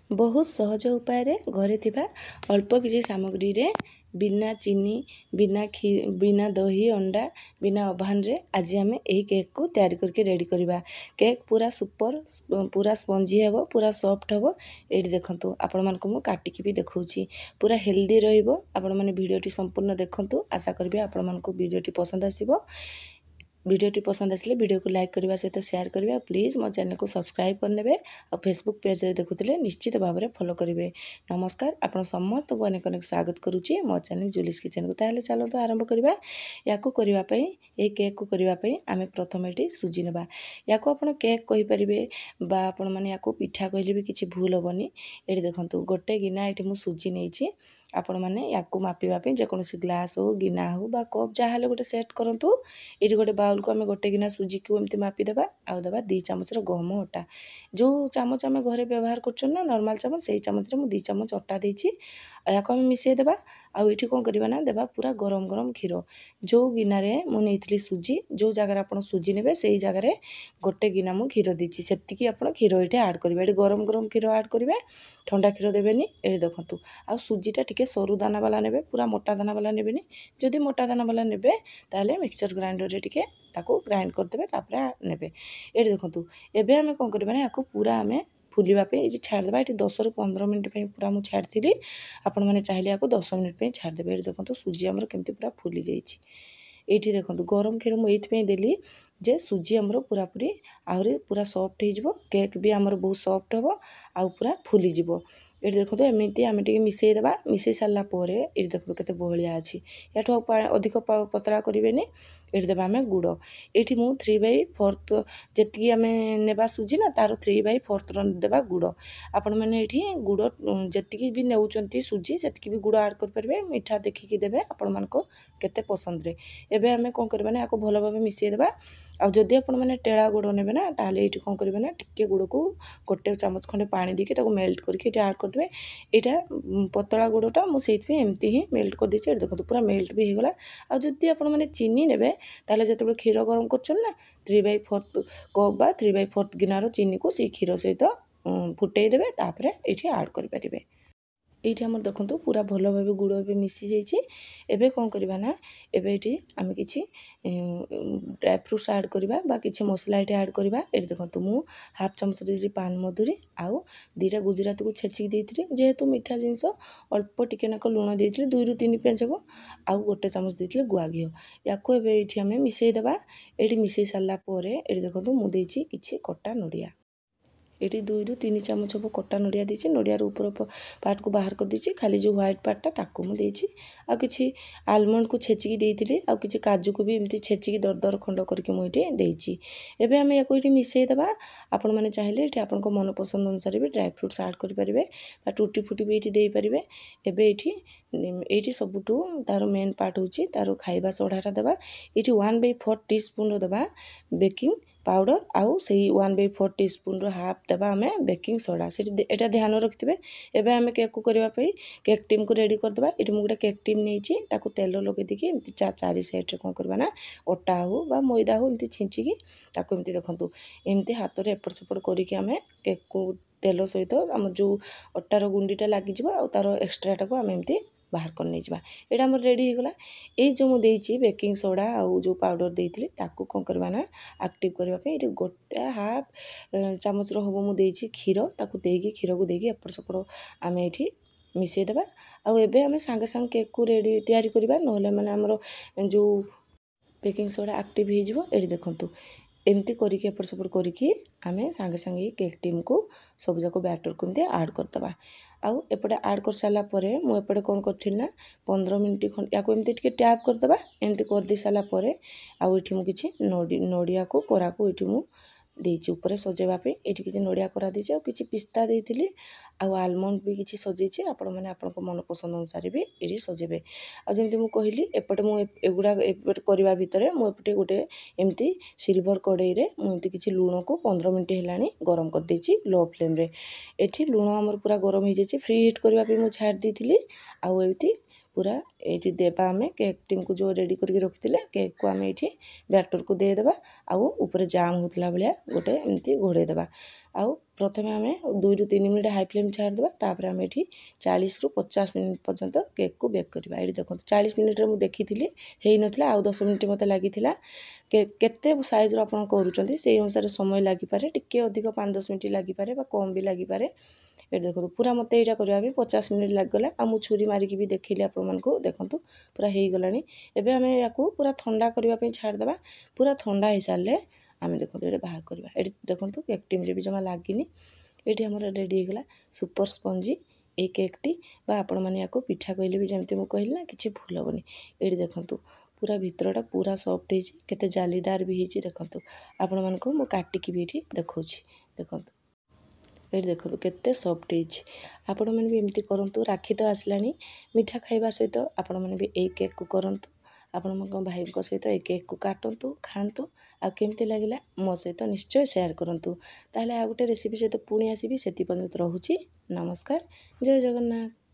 बहुत सहज उपाय घरे थिबा अल्प किसी सामग्री रे बिना चीनी बिना दही अंडा बिना ओभान रे आज आम यही केक को तैयारी करके रेडी करवा। केक पूरा सुपर पूरा स्पंजी हेबो पूरा सॉफ्ट हेबो। एठी देखंतु आपण मानको मु काटिकी भी देखौची पूरा हेल्दी रहिबो। आपण माने वीडियोटी संपूर्ण देखंतु। आशा करबी आपण मानको वीडियोटी पसंद आसीबो। वीडियोटी पसंद आसिले वीडियो को लाइक करने सहित शेयर करेंगे। प्लीज मो चैनल को सब्सक्राइब करने और फेसबुक पेज रे देखुले निश्चित भाव में फॉलो करेंगे। नमस्कार आपण समस्त को अनेक अनेक स्वागत करुच्ची मो चैनल जुलिस किचन को। ताहले चलतो आरंभ करवा। या ये केक को करने आम प्रथम ये सुजी ना या आप केक कहींपारे बा आपण मैंने या पिठा कहले भी किसी भूल हेनी। ये देखो गोटे गिना ये मुझे सुजी नहीं आपण मैंने या मापिवाई जेकोसी ग्लास हो गिना हो बा कप जहाँ गोटे सेट करूँ। ये गोटे बाउल को आम गोटे गिना सुजी को एमती मापिदेवा आउ देवा 2 चामच गहम अटा। जो चामच आम घरे व्यवहार कर नॉर्मल चामच से चामच में 2 चामच अटा देची या मिसई देवा। आउ ये कौन करवा ना देवा पूरा गरम गरम क्षीर जो गिना रे मु नहीं सुजी जो जगार आप सुजी ने से जगार गोटे गिना मु क्षीर देची से आप क्षीर ये आड करेंगे। गरम गरम क्षीर आड करेंगे ठंडा क्षीर देवेनि। ये देखो आ सुजीटा टिके सरू दाना वाला ने पूरा मोटा दाना वाला ने जदि मोटा दाना वाला ने ताले मिक्सचर ग्राइंडर रे टिके ताको ग्राइंड करदेवे तापर ने। ये देखो एबे आम कौन करवा या पूरा आम फुलवाई ये छाड़देवा। ये 10 ରୁ 15 मिनट पूरा मुझे छाड़ी आपण मैंने चाहिए या 10 मिनट छाड़देवे। ये देखो सुजी आमर केमती पूरा फुली जाइए। ये देखो गरम क्षीर मुझे देली जे सुजी आमर पूरा पूरी आहरी पूरा सॉफ्ट हो केक भी आमर बहुत सॉफ्ट हे आउ पूरा फुली जीवो। ये देखो एमती आम टे मिसई देवा। मिसई सारापर ये देखो केते बहलिया अच्छी या अधिक पतला करें। ये देवा आम गुड़ ये मु 3/4 जी आम नेबा सुजी ना तार 3/4 देवा गुड़। आपण मैंने ये गुड़ जी भी नौकरी सुजी से भी गुड़ आड करेंगे मीठा देखिकी देवे आपण मान केते पसंद रे। एबे आम कौन करवा या भल भाव मिसई देवा। आ जदि आपण मैंने टेढ़ा गुड़ ने ना ताले ये कौन करेंगे ना टिके गुड़ को गोटे चामच खंडे पानी देके मेल्ट करके आड करदे। यहाँ पतला गुड़टा मुझे एमती ही मेल्ट कर देती। देखो पूरा मेल्ट भी होगला। आ जदि आपण मैंने चीनी ने ताले जो क्षीर गरम कर 3/4 कप बा 3/4 गिनार चीनी को सी क्षीर सहित फुटई देवे तापर ये आड करेंगे। ये आम देखो पूरा भल भाव गुड़ ए मिसी जाइए। कौन करवा ना ये आम कि ड्राई फ्रुट्स आड करवा कि मसला ये आड करवा। ये देखो मु हाफ चामच देती पान मधुरी आउ 2टा गुजरात को छेचिक देती जेहेतु मीठा जिनस अल्प टिके नाक लुण देती 2 ରୁ 3 पेंच हम आउ गोटे चामच देती गुआ घी या ये आम मिसई देवा। ये मिसई सारापर ये देखो मुझे किसी कटा नड़िया ये 2 ରୁ 3 चामच हम कटा नड़िया देती। नड़ियार ऊपर पार्ट को बाहर कर देती खाली जो व्हाइट पार्टा ताको मुझे आ कि आलमंड को छेचिकी देती आ कि काजू को भी एमती छेचिकी दर दर खंड करके मुझे देती। एबे आम या मिसई देवा। आपण मैंने चाहिए ये आपण मन पसंद अनुसार भी ड्राई फ्रुट्स आड करेंगे टूटी फुटी भी ये देपारे। ये सबुठू तार मेन पार्ट हूँ तार खाइबा सोडाटा देवा। ये 1/4 टीस्पून देवा बेकिंग पाउडर आउ से 1/4 टीस्पून हाफ देवा आम बेकिंग सोडा से यहाँ ध्यान रखिथे। एबे आम केक को करने केक टीम को रेडी करदे। ये मुझे गोटे केक टीम नहीं तेल लगे देखिए एमती 4 साइड कौन करवा ना अटा हो बा मैदा हो एमती छींचिकी ताको एमती देखो एमती हाथ में एपट सेपट करके आम केक को तेल सहित आम जो अटार गुंडीटा लगिज आ तार एक्सट्राटा को आम एमती बाहर कर नहीं जावा। ये आम रेडी होगला। ये जो मुझे बेकिंग सोडा आउ जो पाउडर देती ताकू कौन करवा ना एक्टिव करने ये गोटे हाफ चामच हम मुझे क्षीर ताकू देकी क्षीर को देकी एपट सेपट आम ये मिसई देवा। आउ एबे आम सांगे सांगे केक को रेडी तैयारी करवा ना मैंने आमर जो बेकिंग सोडा एक्टिव हो। ये देखो एमती करके एपट सेपट करके आम सांगे सांगे केक टीम को सब जाक बैटर को आड करदे। आउ एपटे आड कर सारापर मुझे कौन करी ना 15 मिनट खंड या एमती टैप करदे। एमती कर दे सारापर आउ ये मुझे नड़िया को कोरा को ये मुझे ऊपर सजेवाई ये किसी नड़िया कोरा देती आ कि पिस्ता देती आउ आलमंड भी किसी सजेची आपण मैंने आपण मन पसंद अनुसार भी ये सजेबे। आमती मुझे कहली एपटे मुगुड़ा करवा भितर मुझे गोटे एमती सिल्वर कड़ई रे मुझे किसी लुण को 15 मिनट है गरम कर देची लो फ्लेम रे। एठी लुण आमर पूरा गरम हो जाए फ्री हिट करने मुझे छाड़ दी आउ एमती पूरा ये देवा आम केक टीम को जो रेडी करके रखी केक को आम ये बैटर को देदेवा आउ ऊपर जाम होता भाया गोटे एमती घोड़े देवा। आउ प्रथमे आम 2 ରୁ 3 मिनिट हाई फ्लेम छाड़देवा तापर आम ये 40 ରୁ 50 मिनिट पर्यंत केक को बेक करवा। ये देखो 40 मिनिट रे मुझे देखी है ना आउ 10 मिनिट मत लगी केते साइज आप करुँच से अनुसार समय लगिपे टिके अधिक 5-10 मिनिट लगिपे कम भी लगिपे। ये देखो पूरा मत यहाँ करने 50 मिनिट लगिगला आ मु छुरी मारिकी भी देखली आपको देखूँ पूरा हो गला। एवं आम या पूरा ठंडा करने छाड़देवा पूरा ठंडा हो सारे आम देखो ये बाहर करवा। ये देखो केक टीम भी जमा लगिनी ये आम रेडी होगा सुपर स्पंजी ये केक टी आपण मैंने या पिठा कहले भी जमी मुझे कहली ना कि भूल हेनी। ये देखूँ पूरा भितरटा पूरा सफ्ट होते जालीदार भी होती देखूँ आपण मानक मु काटिकी भी ये देखा देखूँ ये देखो केते सफ्ट होती आपण मैंने भी एमती करूँ। राखी तो आसला मीठा खाइबा सहित आपण मैंने भी ये केक को करूँ आपण भाई सहित ये केक को काटतु खातु आ केमती लगिला मो सहित निश्चय शेयर करूँ। ताहले आ गोटे रेसिपी सहित पुणी आसबि से रोचे। नमस्कार, जय जगन्नाथ।